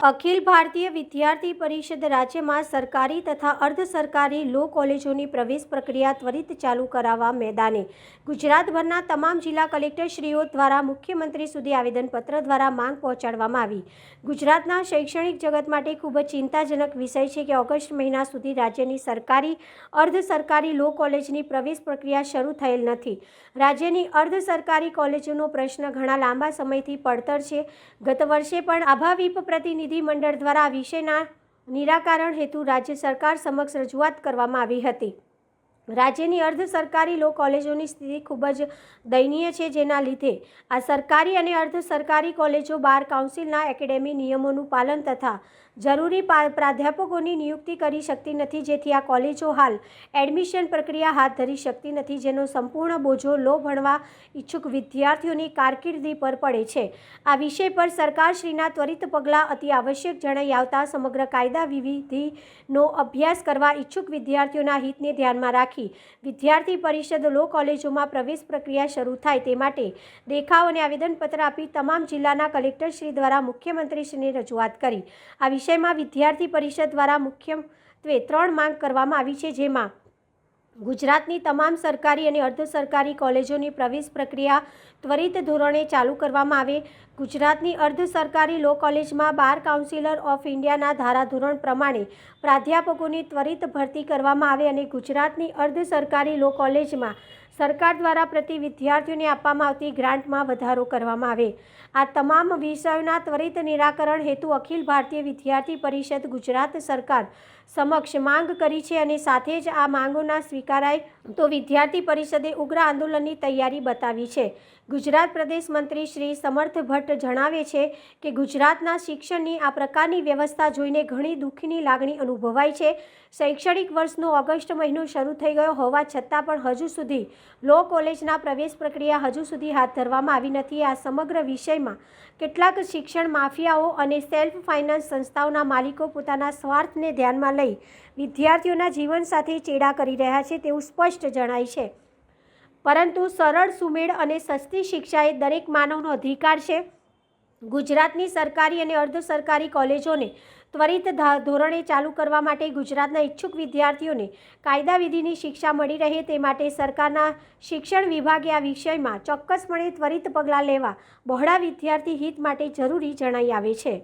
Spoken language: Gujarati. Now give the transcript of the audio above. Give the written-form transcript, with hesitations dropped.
અખિલ ભારતીય વિદ્યાર્થી પરિષદ રાજ્યમાં સરકારી તથા અર્ધ સરકારી લો કોલેજોની પ્રવેશ પ્રક્રિયા ત્વરિત ચાલુ કરાવવા મેદાને ગુજરાતભરના તમામ જિલ્લા કલેક્ટરશ્રીઓ દ્વારા મુખ્યમંત્રી સુધી આવેદનપત્ર દ્વારા માંગ પહોંચાડવામાં આવી। ગુજરાતના શૈક્ષણિક જગત માટે ખૂબ જ ચિંતાજનક વિષય છે કે ઓગસ્ટ મહિના સુધી રાજ્યની સરકારી અર્ધ સરકારી લો કોલેજની પ્રવેશ પ્રક્રિયા શરૂ થયેલ નથી। રાજ્યની અર્ધ સરકારી કોલેજોનો પ્રશ્ન ઘણા લાંબા સમયથી પડતર છે। ગત વર્ષે પણ આભાવીપ પ્રતિનિધિ મંડળ દ્વારા આ વિષયના નિરાકરણ હેતુ રાજ્ય સરકાર સમક્ષ રજૂઆત કરવામાં આવી હતી। રાજ્યની અર્ધ સરકારી લો કોલેજોની સ્થિતિ ખૂબ જ દયનીય છે, જેના લીધે આ સરકારી અને અર્ધ સરકારી કોલેજો બાર કાઉન્સિલના એકેડેમી નિયમોનું પાલન તથા જરૂરી પ્રાધ્યાપકોની નિયુક્તિ કરી શકતી નથી, જેથી આ કોલેજો હાલ એડમિશન પ્રક્રિયા હાથ ધરી શકતી નથી, જેનો સંપૂર્ણ બોજો લો ભણવા ઈચ્છુક વિદ્યાર્થીઓની કારકિર્દી પર પડે છે। આ વિષય પર સરકારશ્રીના ત્વરિત પગલાં અતિ આવશ્યક જણાઈ આવતા સમગ્ર કાયદા વિધિનો અભ્યાસ કરવા ઈચ્છુક વિદ્યાર્થીઓના હિતને ધ્યાનમાં રાખી વિદ્યાર્થી પરિષદ લો કોલેજોમાં પ્રવેશ પ્રક્રિયા શરૂ થાય તે માટે દેખાવ અને આવેદનપત્ર આપી તમામ જિલ્લાના કલેક્ટરશ્રી દ્વારા મુખ્યમંત્રીશ્રીને રજૂઆત કરી। આ વિષયમાં વિદ્યાર્થી પરિષદ દ્વારા મુખ્યત્વે 3 માંગ કરવામાં આવી છે, જેમાં ગુજરાતની તમામ સરકારી અને અર્ધ સરકારી કોલેજોની પ્રવેશ પ્રક્રિયા ત્વરિત ધોરણે ચાલુ કરવામાં આવે, ગુજરાતની અર્ધ સરકારી લો કોલેજમાં બાર કાઉન્સિલર ઓફ ઇન્ડિયાના ધારાધોરણ પ્રમાણે પ્રાધ્યાપકોની ત્વરિત ભરતી કરવામાં આવે અને ગુજરાતની અર્ધ સરકારી લો કોલેજમાં સરકાર દ્વારા પ્રતિ વિદ્યાર્થીઓને આપવામાં આવતી ગ્રાન્ટમાં વધારો કરવામાં આવે। આ તમામ વિષયોના ત્વરિત નિરાકરણ હેતુ અખિલ ભારતીય વિદ્યાર્થી પરિષદ ગુજરાત સરકાર સમક્ષ માંગ કરી છે અને સાથે જ આ માંગોના સ્વીકારાય તો વિદ્યાર્થી પરિષદે ઉગ્ર આંદોલનની તૈયારી બતાવી છે। ગુજરાત પ્રદેશ મંત્રી શ્રી સમર્થ ભટ્ટ જણાવે છે કે ગુજરાતના શિક્ષણની આ પ્રકારની વ્યવસ્થા જોઈને ઘણી દુઃખની લાગણી અનુભવાય છે। શૈક્ષણિક વર્ષનો ઓગસ્ટ મહિનો શરૂ થઈ ગયો હોવા છતાં પણ હજુ સુધી લો કોલેજના પ્રવેશ પ્રક્રિયા હજુ સુધી હાથ ધરવામાં આવી નથી। આ સમગ્ર વિષયમાં કેટલાક શિક્ષણ માફિયાઓ અને સેલ્ફ ફાઇનાન્સ સંસ્થાઓના માલિકો પોતાના સ્વાર્થને ધ્યાનમાં લઈ વિદ્યાર્થીઓના જીવન સાથે ચેડા કરી રહ્યા છે તેવું સ્પષ્ટ જણાય છે, પરંતુ સરળ, સુમેળ અને સસ્તી શિક્ષા એ દરેક માનવનો અધિકાર છે। ગુજરાતની સરકારી અને અર્ધ સરકારી કોલેજોને ત્વરિત ધોરણે ચાલુ કરવા માટે ગુજરાતના ઈચ્છુક વિદ્યાર્થીઓને કાયદા વિધિની શિક્ષા મળી રહે તે માટે સરકારના શિક્ષણ વિભાગે આ વિષયમાં ચોક્કસપણે ત્વરિત પગલાં લેવા બહોળા વિદ્યાર્થી હિત માટે જરૂરી જણાઈ આવે છે।